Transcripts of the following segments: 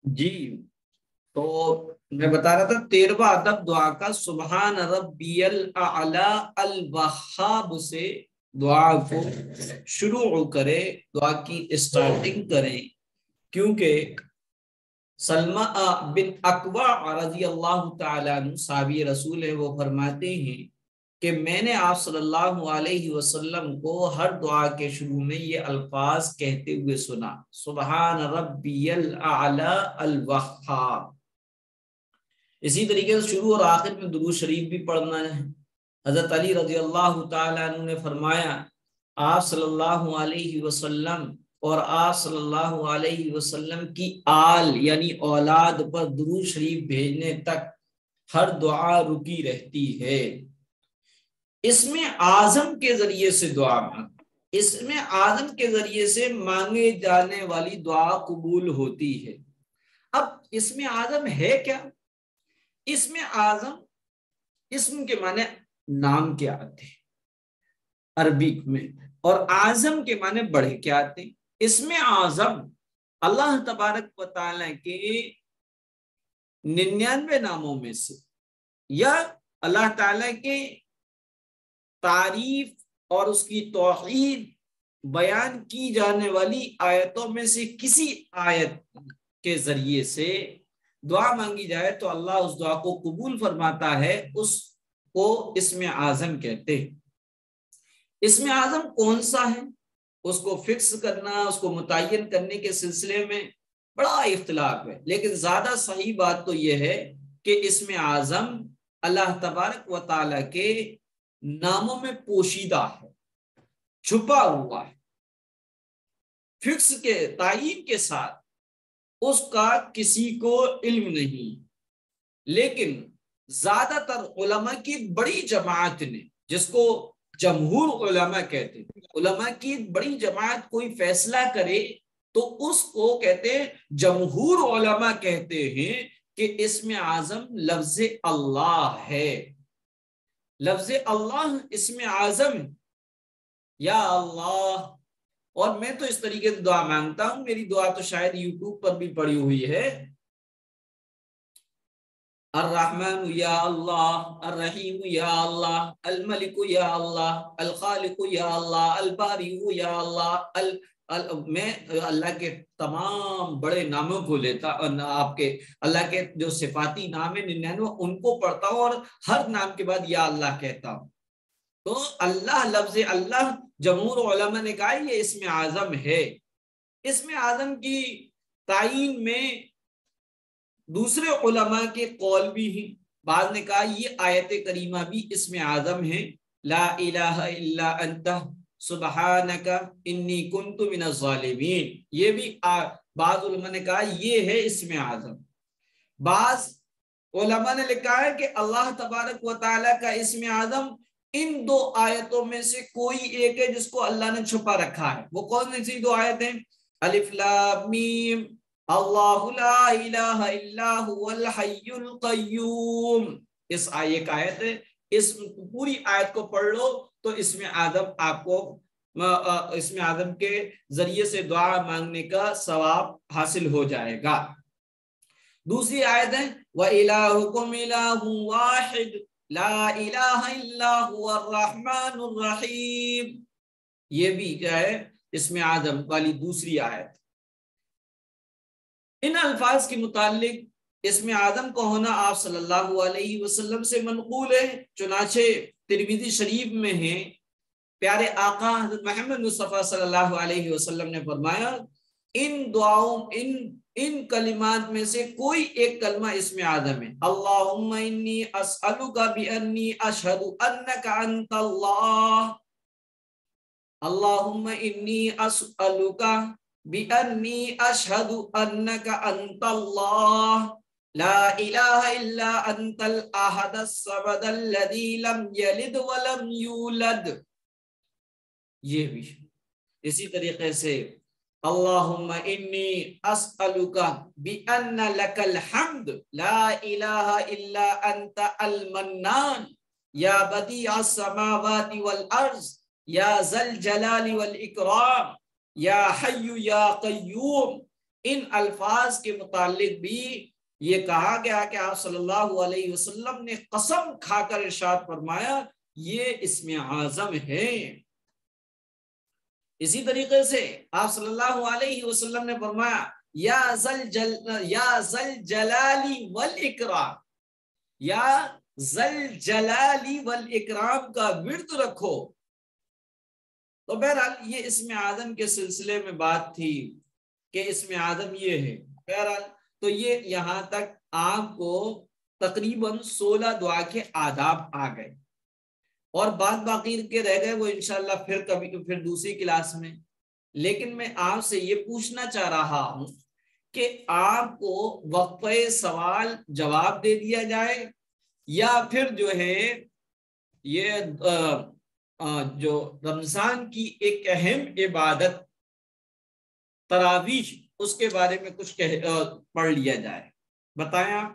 جی تو میں بتا رہا تھا 13واں ادب دعا کا سبحان ربی الاعلی الوہاب سے دعا کو شروع کرے، دعا کی اسٹارٹنگ کریں، کیونکہ سلمہ بن اکوع رضی اللہ تعالیٰ عنہ صحابی رسول ہے، وہ فرماتے ہیں کہ میں نے آپ صلی اللہ علیہ وسلم کو ہر دعا کے شروع میں یہ الفاظ کہتے ہوئے سنا، سبحان ربی الاعلی الوہاب۔ اسی طریقے سے شروع اور آخر میں درود شریف بھی پڑھنا ہے۔ حضرت علی رضی اللہ تعالیٰ عنہ نے فرمایا آپ صلی اللہ علیہ وسلم اور آپ صلی اللہ علیہ وسلم کی آل یعنی اولاد پر درود شریف بھیجنے تک ہر دعا رکی رہتی ہے۔ اسم اعظم کے ذریعے سے دعا مانگ، اسم اعظم کے ذریعے سے مانگے جانے والی دعا قبول ہوتی ہے۔ اب اسم اعظم ہے کیا؟ اسم اعظم، اسم کے معنی نام کے آتے ہیں عربی میں، اور اعظم کے معنی بڑے کے آتے ہیں۔ اسم اعظم اللہ تبارک و تعالیٰ کے 99 ناموں میں سے یا اللہ تعالیٰ کے تعریف اور اس کی توحید بیان کی جانے والی آیتوں میں سے کسی آیت کے ذریعے سے دعا مانگی جائے تو اللہ اس دعا کو قبول فرماتا ہے، اس کو اسم اعظم کہتے ہیں۔ اسم اعظم کون سا ہے، اس کو فکس کرنا، اس کو متعین کرنے کے سلسلے میں بڑا اختلاف ہے، لیکن زیادہ صحیح بات تو یہ ہے کہ اسم اعظم اللہ تبارک و تعالیٰ کے ناموں میں پوشیدہ ہے، چھپا ہوا ہے، فکس کے تعین کے ساتھ اس کا کسی کو علم نہیں۔ لیکن زیادہ تر علماء کی بڑی جماعت نے، جس کو جمہور علماء کہتے ہیں، علماء کی بڑی جماعت کوئی فیصلہ کرے تو اس کو کہتے ہیں، جمہور علماء کہتے ہیں کہ اسم اعظم لفظ اللہ ہے، لفظ اللہ اسم اعظم، یا اللہ۔ اور میں تو اس طریقے سے دعا مانگتا ہوں، میری دعا تو شاید یوٹیوب پر بھی پڑی ہوئی ہے، الرحمن یا اللہ، الرحیم یا اللہ، الملک یا اللہ، الخالق یا اللہ، الباری یا اللہ۔ میں اللہ کے تمام بڑے ناموں کو لیتا، آپ کے اللہ کے جو صفاتی نام ہیں 99 ان کو پڑھتا ہوں، اور ہر نام کے بعد یا اللہ کہتا ہوں۔ تو اللہ، لفظ اللہ جمہور علماء نے کہا یہ اسم اعظم ہے۔ اسم اعظم کی تعین میں دوسرے علماء کے قول بھی ہیں، بعض نے کہا یہ آیت کریمہ بھی اسم اعظم ہے، لا الہ الا انت سبحانک انی کنت من الظالمین، یہ بھی بعض علماء نے کہا یہ ہے اسم اعظم۔ بعض علماء نے لکھا ہے کہ اللہ تبارک و تعالیٰ کا اسم اعظم ان دو آیتوں میں سے کوئی ایک ہے جس کو اللہ نے چھپا رکھا ہے۔ وہ کون سی دو آیتیں؟ الف لام میم اللہ لا الہ الا هو الحی القیوم، اس ایک آیت ہے، اس پوری آیت کو پڑھ لو تو اسم اعظم آپ کو اسم اعظم کے ذریعے سے دعا مانگنے کا ثواب حاصل ہو جائے گا۔ دوسری آیت ہے وَإِلَٰهُكُمْ إِلَٰهٌ وَاحِدٌ لا الہ الا هو الرحمن الرحیم، یہ بھی کیا ہے اسم اعظم والی دوسری آیت۔ ان الفاظ کے متعلق اسم اعظم کا ہونا آپ صلی اللہ علیہ وسلم سے منقول ہے، چنانچہ ترمذی شریف میں ہے، پیارے آقا حضرت محمد مصطفیٰ صلی اللہ علیہ وسلم نے فرمایا ان دعاؤں ان کلمات میں سے کوئی ایک کلمہ اسم اعظم ہے، اللہم انی اسألک بانی اشہد انک انت اللہ، اللہم انی اسألک بانی اشہد انک انت اللہ لا الہ الا انت الاحد الصمد الذی لم یلد ولم یولد۔ یہ بھی اسی طریقے سے اللہم انی اسألک بأن لک الحمد لا الہ الا انت المنان یا بدیع السماوات والارض یا ذا الجلال والاکرام یا حی یا قیوم ان الفاظ کے متعلق بھی یہ کہا گیا کہ آپ صلی اللہ علیہ وسلم نے قسم کھا کر ارشاد فرمایا یہ اسم اعظم ہے۔ اسی طریقے سے آپ صلی اللہ علیہ وسلم نے فرمایا یا ذل جلالی والاکرام، یا ذل جلالی والاکرام کا ورد رکھو۔ تو بہرحال یہ اسم اعظم کے سلسلے میں بات تھی کہ اسم اعظم یہ ہے۔ بہرحال تو یہ یہاں تک آپ کو تقریباً 16 دعا کے آداب آ گئے، اور بعد باقی کے رہ گئے وہ انشاءاللہ پھر دوسری کلاس میں۔ لیکن میں آپ سے یہ پوچھنا چاہ رہا ہوں کہ آپ کو وقفہ سوال جواب دے دیا جائے، یا پھر جو ہے یہ جو رمضان کی ایک اہم عبادت تراویح، اس کے بارے میں کچھ پڑھ لیا جائے، بتائیں آپ۔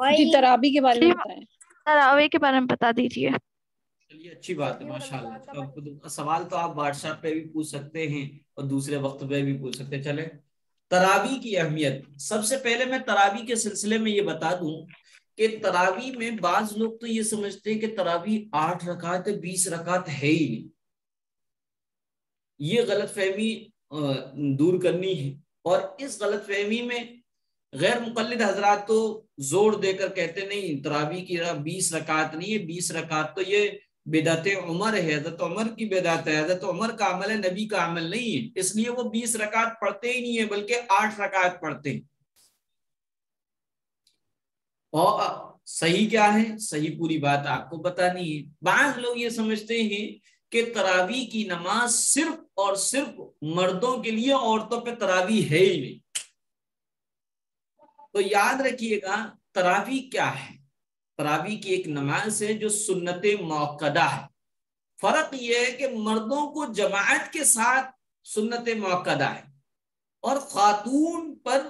جی تراویح کے بارے میں بتائیں۔ تراویح کے بارے میں بتا دیجیے۔ چلیے اچھی بات ہے، ماشاءاللہ۔ سوال تو آپ واٹس ایپ پہ بھی پوچھ سکتے ہیں اور دوسرے وقت پہ بھی پوچھ سکتے ہیں۔ چلے تراویح کی اہمیت، سب سے پہلے میں تراویح کے سلسلے میں یہ بتا دوں کہ تراویح میں بعض لوگ تو یہ سمجھتے ہیں کہ تراویح 8 رکعت 20 رکعت ہے ہی نہیں۔ یہ غلط فہمی دور کرنی ہے، اور اس غلط فہمی میں غیر مقلد حضرات تو زور دے کر کہتے نہیں تراویح کی 20 رکعت نہیں ہے، 20 رکعت تو یہ بدعت عمر ہے، حضرت عمر کی بدعت ہے، حضرت عمر کا عمل ہے، نبی کا عمل نہیں ہے، اس لیے وہ 20 رکعت پڑھتے ہی نہیں ہے بلکہ 8 رکعت پڑھتے ہیں۔ اور صحیح کیا ہے؟ صحیح پوری بات آپ کو پتہ نہیں ہے۔ بعض لوگ یہ سمجھتے ہیں کہ تراویح کی نماز صرف اور صرف مردوں کے لیے، عورتوں پہ تراویح ہے ہی نہیں۔ تو یاد رکھیے گا تراویح کیا ہے۔ تراویح کی ایک نماز ہے جو سنت موقدہ ہے۔ فرق یہ ہے کہ مردوں کو جماعت کے ساتھ سنت موقدہ ہے، اور خاتون پر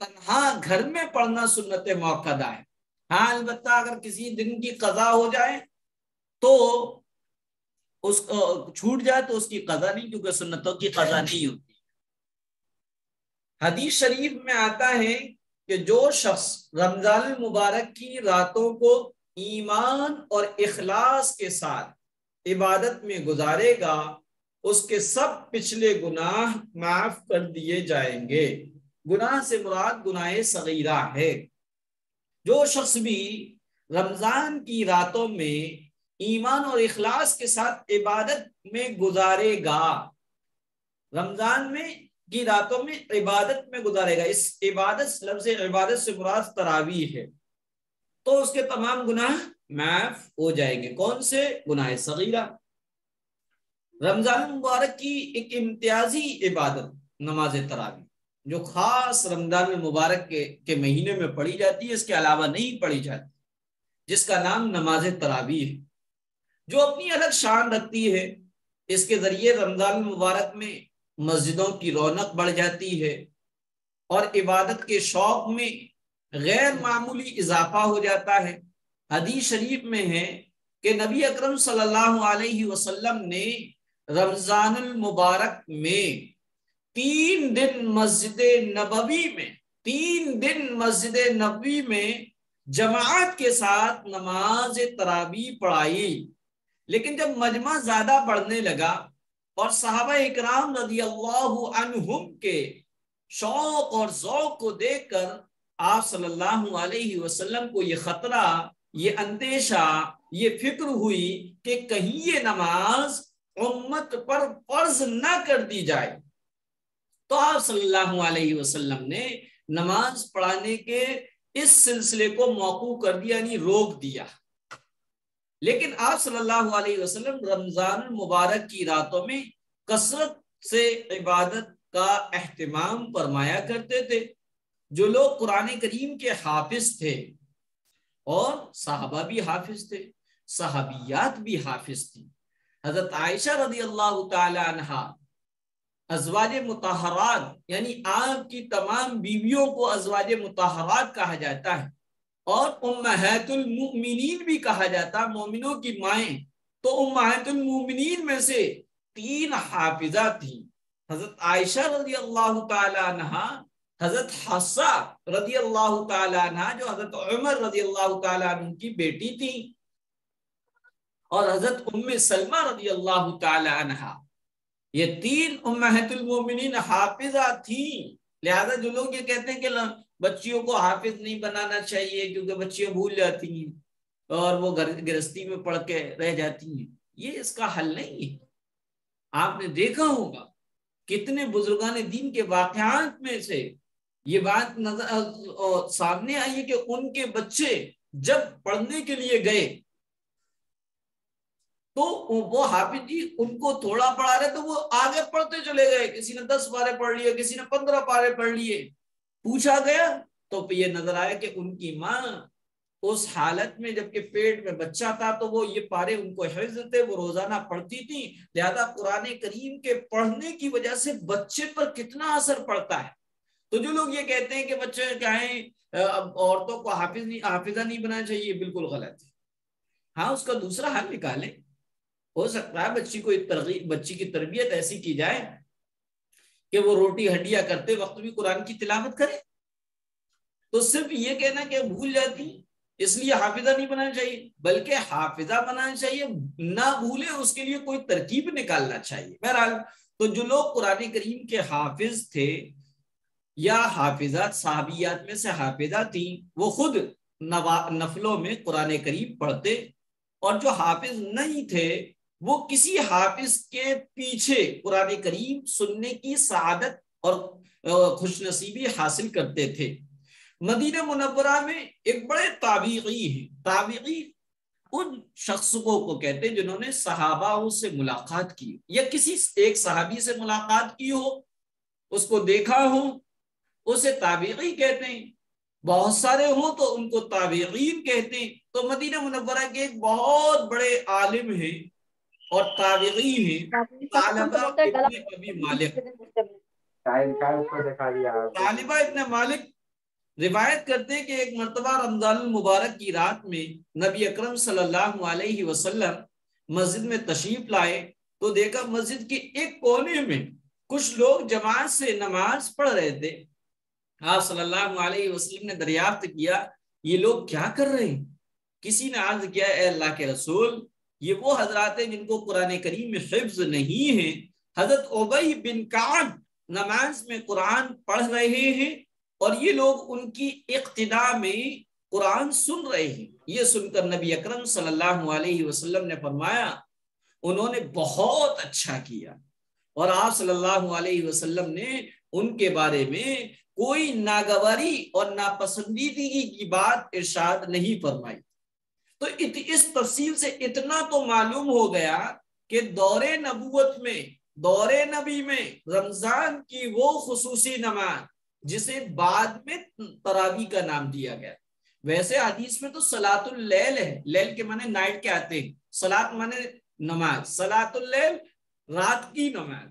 تنہا گھر میں پڑھنا سنت موقدہ ہے۔ ہاں البتہ اگر کسی دن کی قضا ہو جائے تو اس کو چھوٹ جائے تو اس کی قضا نہیں، کیونکہ سنتوں کی قضا نہیں ہوتی۔ حدیث شریف میں آتا ہے کہ جو شخص رمضان المبارک کی راتوں کو ایمان اور اخلاص کے ساتھ عبادت میں گزارے گا اس کے سب پچھلے گناہ معاف کر دیے جائیں گے۔ گناہ سے مراد گناہ صغیرہ ہے۔ جو شخص بھی رمضان کی راتوں میں ایمان اور اخلاص کے ساتھ عبادت میں گزارے گا، رمضان میں کی راتوں میں عبادت میں گزارے گا، اس عبادت لفظ عبادت سے مراد تراویح ہے، تو اس کے تمام گناہ معاف ہو جائیں گے۔ کون سے؟ گناہ صغیرہ۔ رمضان المبارک کی ایک امتیازی عبادت نماز تراویح، جو خاص رمضان المبارک کے مہینے میں پڑھی جاتی ہے، اس کے علاوہ نہیں پڑھی جاتی، جس کا نام نماز تراویح ہے، جو اپنی الگ شان رکھتی ہے۔ اس کے ذریعے رمضان المبارک میں مسجدوں کی رونق بڑھ جاتی ہے، اور عبادت کے شوق میں غیر معمولی اضافہ ہو جاتا ہے۔ حدیث شریف میں ہے کہ نبی اکرم صلی اللہ علیہ وسلم نے رمضان المبارک میں 3 دن مسجد نبوی میں جماعت کے ساتھ نماز تراویح پڑھائی۔ لیکن جب مجمع زیادہ بڑھنے لگا اور صحابہ اکرام رضی اللہ عنہم کے شوق اور ذوق کو دیکھ کر آپ صلی اللہ علیہ وسلم کو یہ خطرہ، یہ اندیشہ، یہ فکر ہوئی کہ کہیں یہ نماز امت پر فرض نہ کر دی جائے، تو آپ صلی اللہ علیہ وسلم نے نماز پڑھانے کے اس سلسلے کو موقوف کر دیا، یعنی روک دیا۔ لیکن آپ صلی اللہ علیہ وسلم رمضان المبارک کی راتوں میں کثرت سے عبادت کا اہتمام فرمایا کرتے تھے۔ جو لوگ قرآن کریم کے حافظ تھے، اور صحابہ بھی حافظ تھے، صحابیات بھی حافظ تھی، حضرت عائشہ رضی اللہ تعالی عنہا ازواج مطہرات، یعنی آپ کی تمام بیویوں کو ازواج مطہرات کہا جاتا ہے، اور امہات المؤمنین بھی کہا جاتا، مومنوں کی مائیں، تو امہات المؤمنین میں سے 3 حافظہ تھیں، حضرت عائشہ رضی اللہ تعالی عنہ، حضرت حفصہ رضی اللہ تعالی عنہ جو حضرت عمر رضی اللہ تعالی عنہ کی بیٹی تھی، اور حضرت ام سلمہ رضی اللہ تعالی عنہ۔ یہ 3 امہات المومنین حافظہ تھیں۔ لہذا جو لوگ یہ کہتے ہیں کہ بچیوں کو حافظ نہیں بنانا چاہیے کیونکہ بچیاں بھول جاتی ہیں اور وہ گرہستی میں پڑھ کے رہ جاتی ہیں، یہ اس کا حل نہیں ہے۔ آپ نے دیکھا ہوگا کتنے بزرگان دین کے واقعات میں سے یہ بات سامنے آئی ہے کہ ان کے بچے جب پڑھنے کے لیے گئے تو وہ حافظ جی ان کو تھوڑا پڑھا رہے تو وہ آگے پڑھتے چلے گئے، کسی نے 10 پارے پڑھ لیے، کسی نے 15 پارے پڑھ لیے۔ پوچھا گیا تو یہ نظر آیا کہ ان کی ماں اس حالت میں جبکہ پیٹ میں بچہ تھا تو وہ یہ پارے ان کو حفظ تھے، وہ روزانہ پڑھتی تھی۔ لہذا قرآن کریم کے پڑھنے کی وجہ سے بچے پر کتنا اثر پڑتا ہے۔ تو جو لوگ یہ کہتے ہیں کہ بچے چاہیں عورتوں کو حافظہ نہیں بنانا چاہیے، بالکل غلط ہے۔ ہاں اس کا دوسرا حل نکالیں، ہو سکتا ہے بچی کی تربیت ایسی کی جائے کہ وہ روٹی ہڈیاں کرتے وقت بھی قرآن کی تلاوت کرے۔ تو صرف یہ کہنا کہ بھول جاتی اس لیے حافظہ نہیں بنانا چاہیے، بلکہ حافظہ بنانا چاہیے، نہ بھولے اس کے لیے کوئی ترکیب نکالنا چاہیے۔ بہرحال تو جو لوگ قرآن کریم کے حافظ تھے یا حافظات صحابیات میں سے حافظہ تھیں، وہ خود نفلوں میں قرآن کریم پڑھتے، اور جو حافظ نہیں تھے وہ کسی حافظ کے پیچھے قرآن کریم سننے کی سعادت اور خوش نصیبی حاصل کرتے تھے۔ مدینہ منورہ میں ایک بڑے تابعی ہیں، تابعی ان شخصوں کو کہتے ہیں جنہوں نے صحابہ سے ملاقات کی یا کسی ایک صحابی سے ملاقات کی ہو، اس کو دیکھا ہو، اسے تابعی کہتے ہیں۔ بہت سارے ہوں تو ان کو تابعین کہتے ہیں۔ تو مدینہ منورہ کے ایک بہت بڑے عالم ہیں اور تابعی ہیں، طالبہ ابن مالک روایت کرتے کہ ایک مرتبہ رمضان المبارک کی رات میں نبی اکرم صلی اللہ علیہ وسلم مسجد میں تشریف لائے تو دیکھا مسجد کے ایک کونے میں کچھ لوگ جماعت سے نماز پڑھ رہے تھے۔ آپ صلی اللہ علیہ وسلم نے دریافت کیا یہ لوگ کیا کر رہے ہیں؟ کسی نے عرض کیا اے اللہ کے رسول، یہ وہ حضرات ہیں جن کو قرآن کریم میں حفظ نہیں ہے۔ حضرت ابی بن کعب نماز میں قرآن پڑھ رہے ہیں اور یہ لوگ ان کی اقتداء میں قرآن سن رہے ہیں۔ یہ سن کر نبی اکرم صلی اللہ علیہ وسلم نے فرمایا انہوں نے بہت اچھا کیا، اور آپ صلی اللہ علیہ وسلم نے ان کے بارے میں کوئی ناگواری اور ناپسندیدگی کی بات ارشاد نہیں فرمائی۔ تو اس تفصیل سے اتنا تو معلوم ہو گیا کہ دور نبوت میں، دور نبی میں رمضان کی وہ خصوصی نماز جسے بعد میں تراویح کا نام دیا گیا۔ ویسے حدیث میں تو صلاۃ اللیل ہے، لیل کے معنی نائٹ کے آتے ہیں، صلاۃ معنی نماز، صلاۃ اللیل رات کی نماز،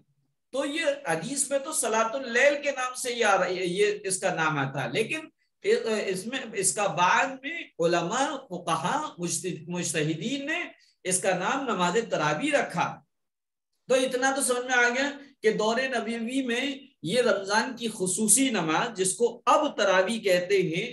تو یہ حدیث میں تو صلاۃ اللیل کے نام سے یہ اس کا نام آتا ہے، لیکن اس میں اس کا بعد میں علماء فقہاء مجتہدین نے اس کا نام نماز تراویح رکھا۔ تو اتنا تو سمجھ میں آ گیا کہ دور نبوی میں یہ رمضان کی خصوصی نماز جس کو اب تراویح کہتے ہیں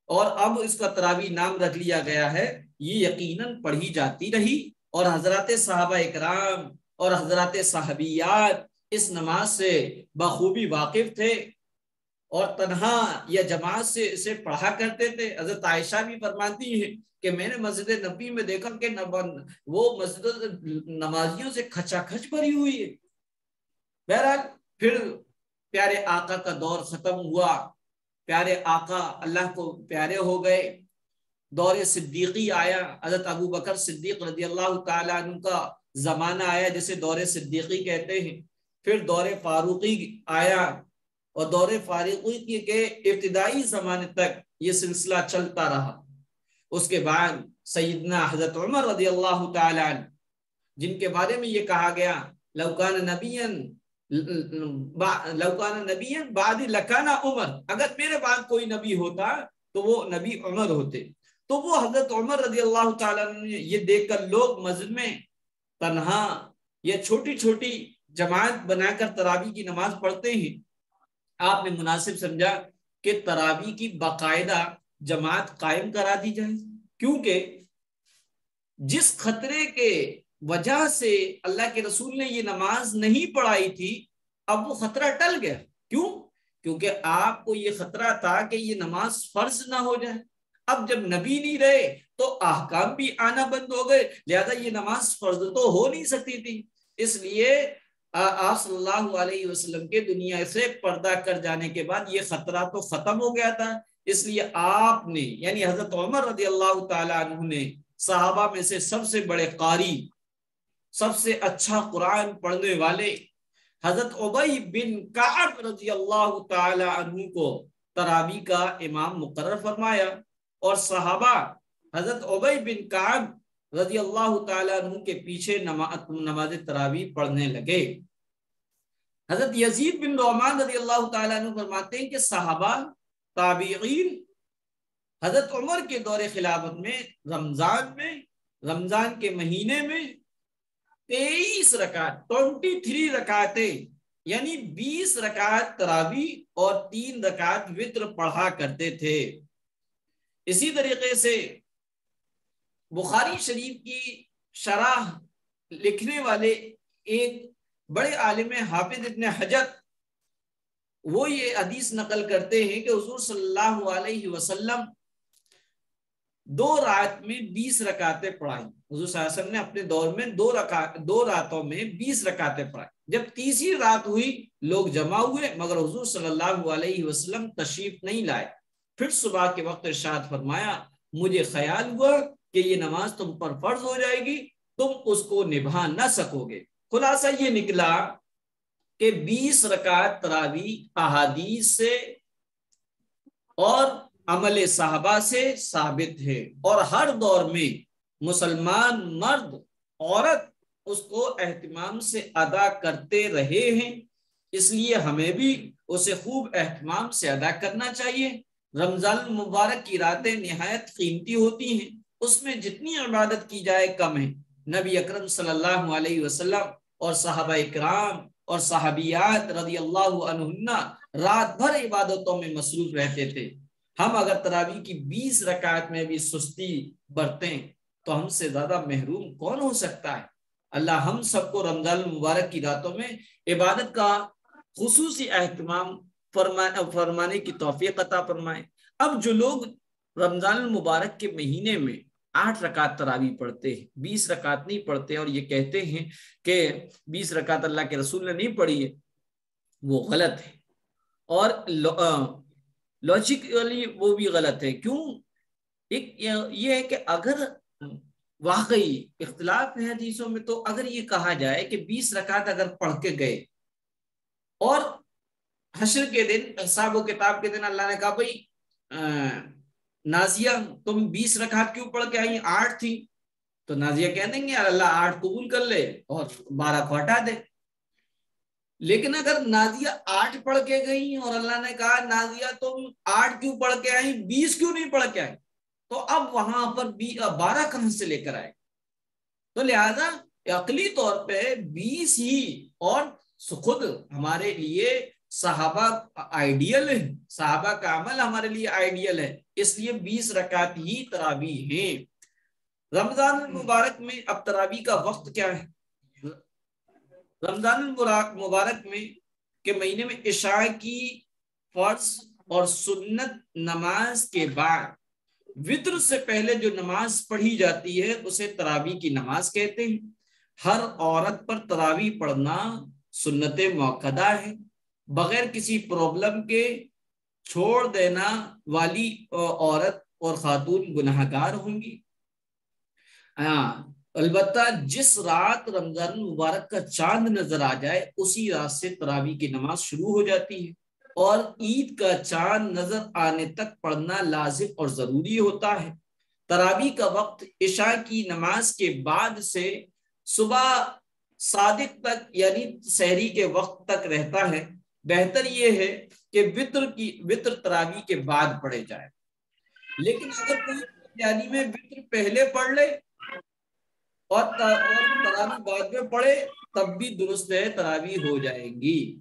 اور اب اس کا تراویح نام رکھ لیا گیا ہے، یہ یقیناً پڑھی جاتی رہی، اور حضرات صحابہ اکرام اور حضرات صحابیات اس نماز سے بخوبی واقف تھے اور تنہا یا جماعت سے اسے پڑھا کرتے تھے۔ حضرت عائشہ بھی فرماتی ہیں کہ میں نے مسجد نبی میں دیکھا کہ وہ مسجد نمازیوں سے کھچا کھچ بھری ہوئی ہے۔ بہرحال پھر پیارے آقا کا دور ختم ہوا، پیارے آقا اللہ کو پیارے ہو گئے، دور صدیقی آیا، حضرت ابو بکر صدیق رضی اللہ تعالیٰ عنہ کا زمانہ آیا جسے دور صدیقی کہتے ہیں، پھر دور فاروقی آیا، اور دور فاروقی کے ابتدائی زمانے تک یہ سلسلہ چلتا رہا۔ اس کے بعد سیدنا حضرت عمر رضی اللہ تعالی عنہ جن کے بارے میں یہ کہا گیا لو کان نبیًا بعد لکان عمر، اگر میرے بعد کوئی نبی ہوتا تو وہ نبی عمر ہوتے. تو وہ حضرت عمر رضی اللہ تعالیٰ عنہ یہ دیکھ کر لوگ مسجد میں تنہا یا چھوٹی چھوٹی جماعت بنا کر تراویح کی نماز پڑھتے ہیں. آپ نے مناسب سمجھا کہ تراویح کی باقاعدہ جماعت قائم کرا دی جائے، کیونکہ جس خطرے کے وجہ سے اللہ کے رسول نے یہ نماز نہیں پڑھائی تھی اب وہ خطرہ ٹل گیا. کیوں؟ کیونکہ آپ کو یہ خطرہ تھا کہ یہ نماز فرض نہ ہو جائے. اب جب نبی نہیں رہے تو احکام بھی آنا بند ہو گئے، لہذا یہ نماز فرض تو ہو نہیں سکتی تھی. اس لیے آپ صلی اللہ علیہ وسلم کے دنیا سے پردہ کر جانے کے بعد یہ خطرہ تو ختم ہو گیا تھا. اس لیے آپ نے یعنی حضرت عمر رضی اللہ تعالیٰ عنہ نے صحابہ میں سے سب سے بڑے قاری، سب سے اچھا قرآن پڑھنے والے حضرت ابی بن کعب رضی اللہ تعالی عنہ کو تراویح کا امام مقرر فرمایا، اور صحابہ حضرت ابی بن کعب رضی اللہ تعالی عنہ کے پیچھے نماز تراویح پڑھنے لگے. حضرت یزید بن نعمان رضی اللہ تعالی عنہ فرماتے ہیں کہ صحابہ تابعین حضرت عمر کے دور خلافت میں رمضان کے مہینے میں 23 رکعت 23 رکعتیں یعنی 20 رکعت تراویح اور 3 رکعت وتر پڑھا کرتے تھے. اسی طریقے سے بخاری شریف کی شرح لکھنے والے ایک بڑے عالم حافظ ابن حجر وہ یہ حدیث نقل کرتے ہیں کہ حضور صلی اللہ علیہ وسلم 2 رات میں 20 رکعتیں پڑھائیں. حضور صلی اللہ علیہ وسلم نے اپنے دور میں 2 راتوں میں 20 رکعتیں پڑھائیں. جب تیسری رات ہوئی لوگ جمع ہوئے مگر حضور صلی اللہ علیہ وسلم تشریف نہیں لائے. پھر صبح کے وقت ارشاد فرمایا مجھے خیال ہوا کہ یہ نماز تم پر فرض ہو جائے گی، تم اس کو نبھا نہ سکو گے. خلاصہ یہ نکلا کہ 20 رکعت تراویح احادیث سے اور عمل صحابہ سے ثابت ہے، اور ہر دور میں مسلمان مرد عورت اس کو اہتمام سے ادا کرتے رہے ہیں. اس لیے ہمیں بھی اسے خوب اہتمام سے ادا کرنا چاہیے. رمضان المبارک کی راتیں نہایت قیمتی ہوتی ہیں، اس میں جتنی عبادت کی جائے کم ہے. نبی اکرم صلی اللہ علیہ وسلم اور صحابہ اکرام اور صحابیات رضی اللہ عنہن رات بھر عبادتوں میں مصروف رہتے تھے. ہم اگر تراویح کی 20 رکعت میں بھی سستی برتیں تو ہم سے زیادہ محروم کون ہو سکتا ہے. اللہ ہم سب کو رمضان المبارک کی راتوں میں عبادت کا خصوصی اہتمام فرمانے کی توفیق عطا فرمائے. اب جو لوگ رمضان المبارک کے مہینے میں 8 رکعت تراویح پڑھتے ہیں، 20 رکعت نہیں پڑھتے اور یہ کہتے ہیں کہ 20 رکعت اللہ کے رسول نے نہیں پڑھی ہے، وہ غلط ہے. اور لاجیکلی وہ بھی غلط ہے. کیوں؟ ایک یہ ہے کہ اگر واقعی اختلاف ہے حدیثوں میں، تو اگر یہ کہا جائے کہ 20 رکعت اگر پڑھ کے گئے اور حشر کے دن حساب و کتاب کے دن اللہ نے کہا بھائی نازیہ تم 20 رکعت کیوں پڑھ کے آئی، 8 تھی، تو نازیہ کہہ دیں گے یار اللہ 8 قبول کر لے اور 12 کو ہٹا دے. لیکن اگر نازیہ 8 پڑھ کے گئی اور اللہ نے کہا نازیہ تم 8 کیوں پڑھ کے آئی، 20 کیوں نہیں پڑھ کے آئی، تو اب وہاں پر 12 کہاں سے لے کر آئے. تو لہذا عقلی طور پہ 20 ہی، اور خود ہمارے لیے صحابہ آئیڈیل ہے، صحابہ کا عمل ہمارے لیے آئیڈیل ہے، اس لیے 20 رکعت ہی تراویح ہیں. رمضان المبارک میں اب تراویح کا وقت کیا ہے؟ رمضان المبارک میں کے مہینے میں عشاء کی فرض اور سنت نماز کے بعد وتر سے پہلے جو نماز پڑھی جاتی ہے اسے تراویح کی نماز کہتے ہیں. ہر عورت پر تراویح پڑھنا سنت موقدہ ہے. بغیر کسی پرابلم کے چھوڑ دینا والی عورت اور خاتون گناہگار ہوں گی. البتہ جس رات رمضان مبارک کا چاند نظر آ جائے اسی رات سے تراویح کی نماز شروع ہو جاتی ہے، اور عید کا چاند نظر آنے تک پڑھنا لازم اور ضروری ہوتا ہے. تراویح کا وقت عشاء کی نماز کے بعد سے صبح صادق تک یعنی سحری کے وقت تک رہتا ہے. بہتر یہ ہے کہ وتر تراویح کے بعد پڑھے جائے. لیکن اگر کوئی تراویح میں وتر پہلے پڑھ لے اور تراویح بعد میں پڑھے تب بھی درست ہے، تراویح ہو جائے گی۔